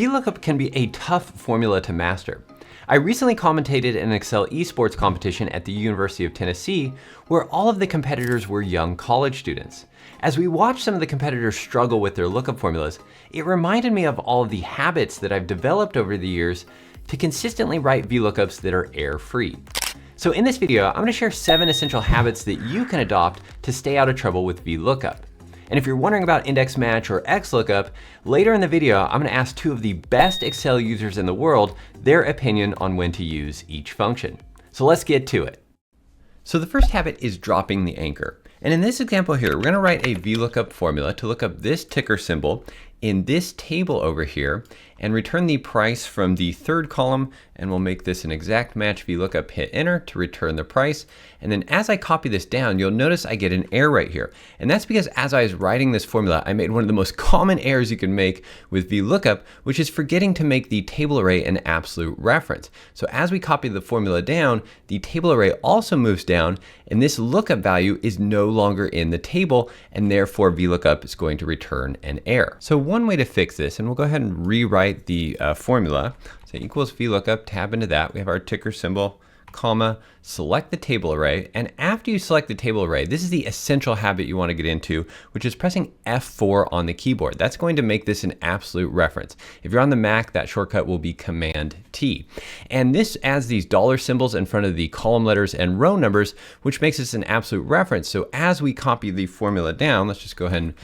VLOOKUP can be a tough formula to master. I recently commentated in an Excel esports competition at the University of Tennessee, where all of the competitors were young college students. As we watched some of the competitors struggle with their lookup formulas, it reminded me of all of the habits that I've developed over the years to consistently write VLOOKUPs that are error-free. So in this video, I'm gonna share 7 essential habits that you can adopt to stay out of trouble with VLOOKUP. And if you're wondering about index match or Xlookup, later in the video, I'm gonna ask 2 of the best Excel users in the world their opinion on when to use each function. So let's get to it. So the first habit is dropping the anchor. And in this example here, we're gonna write a VLOOKUP formula to look up this ticker symbol in this table over here and return the price from the third column, and we'll make this an exact match VLOOKUP, hit enter to return the price. And then as I copy this down, you'll notice I get an error right here. And that's because as I was writing this formula, I made one of the most common errors you can make with VLOOKUP, which is forgetting to make the table array an absolute reference. So as we copy the formula down, the table array also moves down, and this lookup value is no longer in the table, and therefore VLOOKUP is going to return an error. So one way to fix this, and we'll go ahead and rewrite the formula. So equals VLOOKUP, tab into that. We have our ticker symbol, comma, select the table array. And after you select the table array, this is the essential habit you want to get into, which is pressing F4 on the keyboard. That's going to make this an absolute reference. If you're on the Mac, that shortcut will be Command T. And this adds these dollar symbols in front of the column letters and row numbers, which makes this an absolute reference. So as we copy the formula down, let's just go ahead and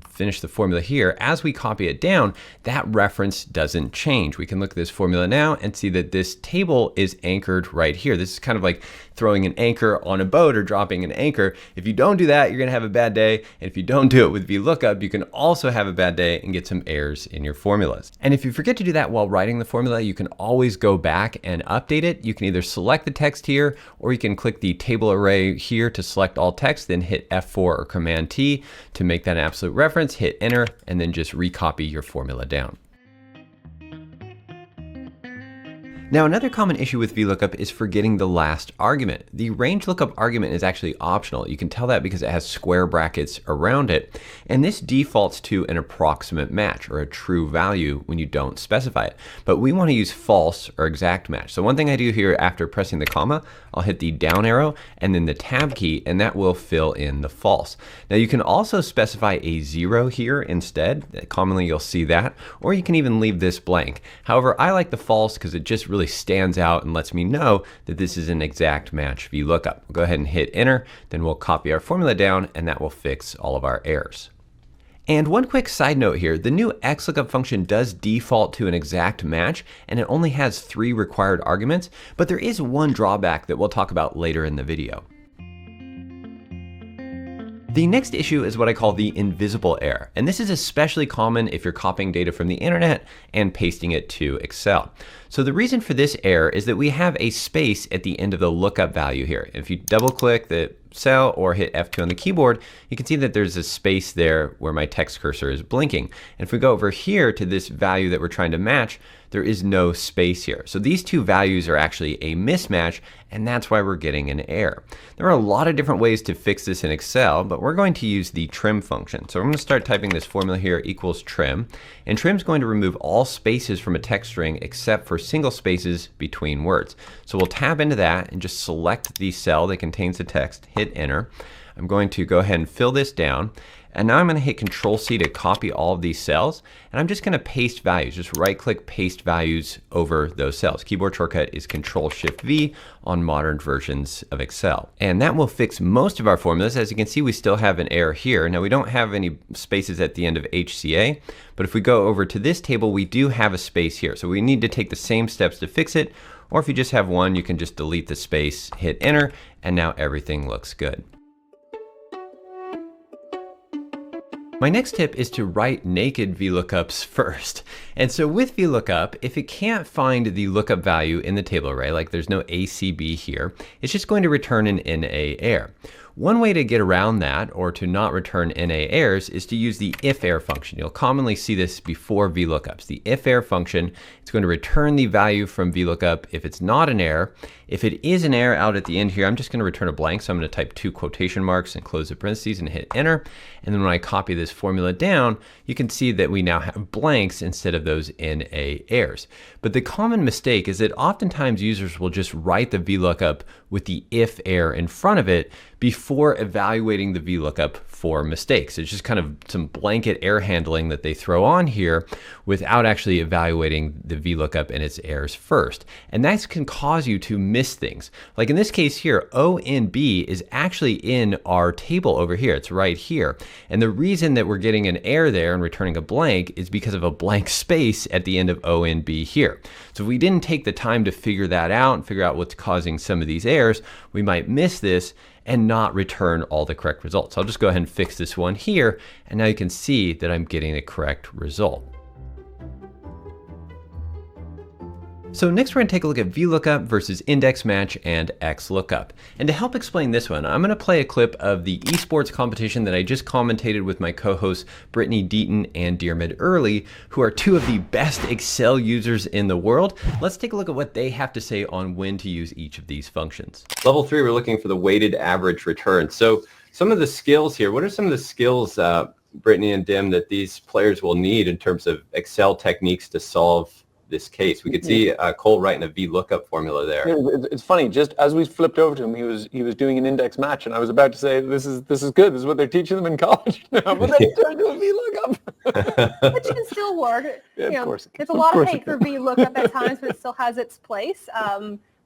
finish the formula here. As we copy it down, that reference doesn't change. We can look at this formula now and see that this table is anchored right here. This is kind of like throwing an anchor on a boat or dropping an anchor. If you don't do that, you're gonna have a bad day. And if you don't do it with VLOOKUP, you can also have a bad day and get some errors in your formulas. And if you forget to do that while writing the formula, you can always go back and update it. You can either select the text here, or you can click the table array here to select all text, then hit F4 or Command T to make that an absolute reference, hit enter, and then just recopy your formula down. Now, another common issue with VLOOKUP is forgetting the last argument. The range lookup argument is actually optional. You can tell that because it has square brackets around it. And this defaults to an approximate match or a true value when you don't specify it. But we want to use false or exact match. So one thing I do here after pressing the comma, I'll hit the down arrow and then the tab key, and that will fill in the false. Now you can also specify a 0 here instead. Commonly you'll see that, or you can even leave this blank. However, I like the false because it just really stands out and lets me know that this is an exact match VLOOKUP. We'll go ahead and hit enter, then we'll copy our formula down, and that will fix all of our errors. And one quick side note here, the new Xlookup function does default to an exact match, and it only has 3 required arguments, but there is one drawback that we'll talk about later in the video. The next issue is what I call the invisible error, and this is especially common if you're copying data from the internet and pasting it to Excel. So the reason for this error is that we have a space at the end of the lookup value here. If you double click the cell or hit F2 on the keyboard, you can see that there's a space there where my text cursor is blinking. And if we go over here to this value that we're trying to match, there is no space here. So these 2 values are actually a mismatch, and that's why we're getting an error. There are a lot of different ways to fix this in Excel, but we're going to use the trim function. So I'm going to start typing this formula here, equals trim, and trim is going to remove all spaces from a text string except for single spaces between words. So we'll tab into that and just select the cell that contains the text, hit enter. I'm going to go ahead and fill this down. And now I'm going to hit Control C to copy all of these cells. And I'm just going to paste values, just right click paste values over those cells. Keyboard shortcut is Control Shift V on modern versions of Excel. And that will fix most of our formulas. As you can see, we still have an error here. Now we don't have any spaces at the end of HCA, but if we go over to this table, we do have a space here. So we need to take the same steps to fix it. Or if you just have one, you can just delete the space, hit enter, and now everything looks good. My next tip is to write naked VLOOKUPs first. And so with VLOOKUP, if it can't find the lookup value in the table array, like there's no ACB here, it's just going to return an NA error. One way to get around that, or to not return NA errors, is to use the if error function. You'll commonly see this before VLOOKUPs. The if error function is going to return the value from VLOOKUP if it's not an error. If it is an error out at the end here, I'm just going to return a blank. So I'm going to type 2 quotation marks and close the parentheses and hit enter. And then when I copy this formula down, you can see that we now have blanks instead of those NA errors. But the common mistake is that oftentimes users will just write the VLOOKUP with the if error in front of it before evaluating the VLOOKUP for mistakes. It's just kind of some blanket error handling that they throw on here without actually evaluating the VLOOKUP and its errors first. And that can cause you to miss things. Like in this case here, ONB is actually in our table over here. It's right here. And the reason that we're getting an error there and returning a blank is because of a blank space at the end of ONB here. So if we didn't take the time to figure that out and figure out what's causing some of these errors, we might miss this and not return all the correct results. I'll just go ahead and fix this one here, and now you can see that I'm getting the correct result. So next we're going to take a look at VLOOKUP versus index match and Xlookup. And to help explain this one, I'm going to play a clip of the esports competition that I just commentated with my co-hosts Brittany Deaton and Diarmid Early, who are two of the best Excel users in the world. Let's take a look at what they have to say on when to use each of these functions. Level 3, we're looking for the weighted average return. So some of the skills here, what are some of the skills, Brittany and Dim, that these players will need in terms of Excel techniques to solve this case? We could see Cole writing a VLOOKUP formula there. It's funny, just as we flipped over to him, he was doing an index match, and I was about to say, this is good. This is what they're teaching them in college now. But then he turned to a VLOOKUP. Which can still work. Yeah, of course. There's a lot of hate for VLOOKUP at times, but it still has its place.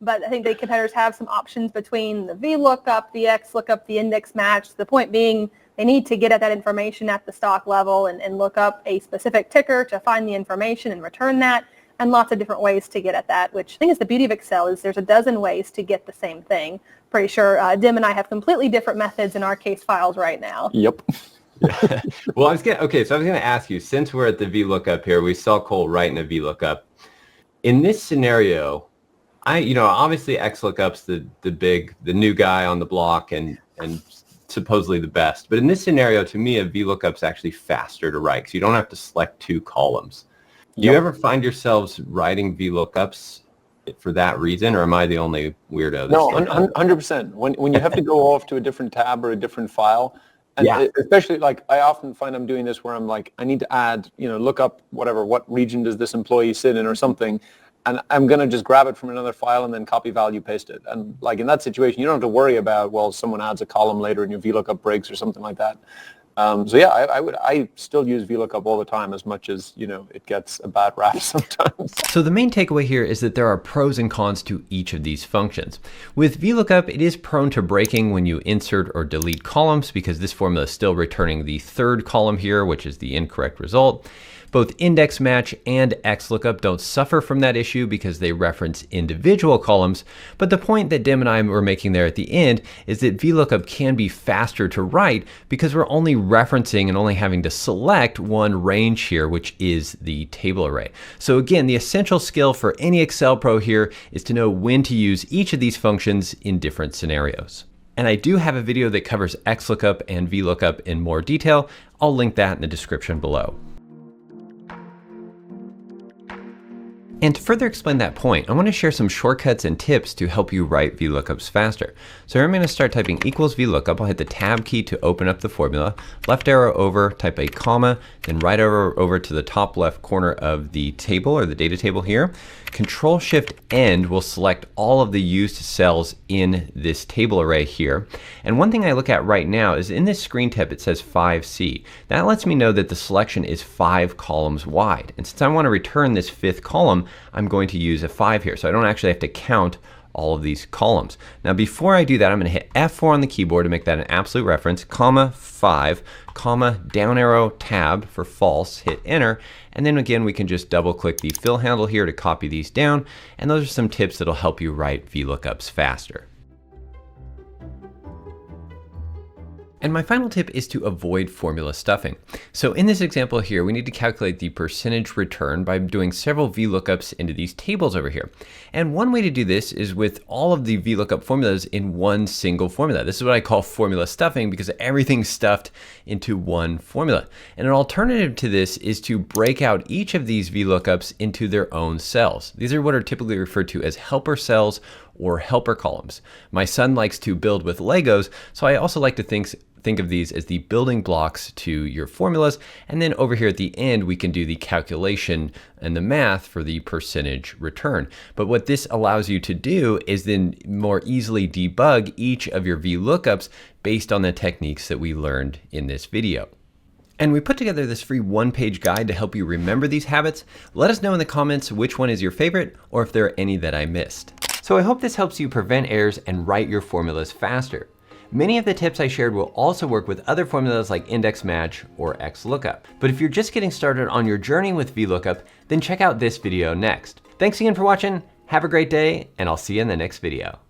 But I think the competitors have some options between the VLOOKUP, the Xlookup, the index match. The point being, they need to get at that information at the stock level and look up a specific ticker to find the information and return that. And lots of different ways to get at that, which I think is the beauty of Excel, is there's a dozen ways to get the same thing. Pretty sure Dim and I have completely different methods in our case files right now. Yep. Well, I was going to ask you, since we're at the VLOOKUP here, we saw Cole writing a VLOOKUP. In this scenario, obviously Xlookup's the new guy on the block and supposedly the best. But in this scenario, to me, a VLOOKUP's actually faster to write because you don't have to select 2 columns. Do you ever find yourselves writing VLOOKUPs for that reason, or am I the only weirdo? No, 100%. When you have to go off to a different tab or a different file, and especially like I often find I'm doing this where I'm like, I need to add, look up what region does this employee sit in or something, and I'm going to just grab it from another file and then copy value, paste it. And like in that situation, you don't have to worry about, well, someone adds a column later and your VLOOKUP breaks or something like that. I still use VLOOKUP all the time, as much as, it gets a bad rap sometimes. So the main takeaway here is that there are pros and cons to each of these functions. With VLOOKUP, it is prone to breaking when you insert or delete columns because this formula is still returning the 3rd column here, which is the incorrect result. Both index match and Xlookup don't suffer from that issue because they reference individual columns, but the point that Dim and I were making there at the end is that VLOOKUP can be faster to write because we're only referencing and only having to select one range here, which is the table array. So again, the essential skill for any Excel pro here is to know when to use each of these functions in different scenarios. And I do have a video that covers Xlookup and VLOOKUP in more detail. I'll link that in the description below. And to further explain that point, I want to share some shortcuts and tips to help you write VLOOKUPs faster. So here I'm going to start typing equals VLOOKUP. I'll hit the tab key to open up the formula, left arrow over, type a comma, then right arrow over to the top left corner of the table or the data table here. Control Shift End will select all of the used cells in this table array here. And one thing I look at right now is in this screen tab it says 5C. That lets me know that the selection is 5 columns wide. And since I want to return this 5th column, I'm going to use a 5 here, so I don't actually have to count all of these columns. Now before I do that, I'm going to hit F4 on the keyboard to make that an absolute reference, comma 5, comma down arrow tab for false, hit enter, and then again we can just double click the fill handle here to copy these down, and those are some tips that'll help you write VLOOKUPs faster. And my final tip is to avoid formula stuffing. So in this example here, we need to calculate the percentage return by doing several VLOOKUPs into these tables over here. And one way to do this is with all of the VLOOKUP formulas in one single formula. This is what I call formula stuffing because everything's stuffed into one formula. And an alternative to this is to break out each of these VLOOKUPs into their own cells. These are what are typically referred to as helper cells or helper columns. My son likes to build with Legos, so I also like to think of these as the building blocks to your formulas. And then over here at the end, we can do the calculation and the math for the percentage return. But what this allows you to do is then more easily debug each of your VLOOKUPs based on the techniques that we learned in this video. And we put together this free one-page guide to help you remember these habits. Let us know in the comments which one is your favorite or if there are any that I missed. So I hope this helps you prevent errors and write your formulas faster. Many of the tips I shared will also work with other formulas like index match or Xlookup. But if you're just getting started on your journey with VLOOKUP, then check out this video next. Thanks again for watching, have a great day, and I'll see you in the next video.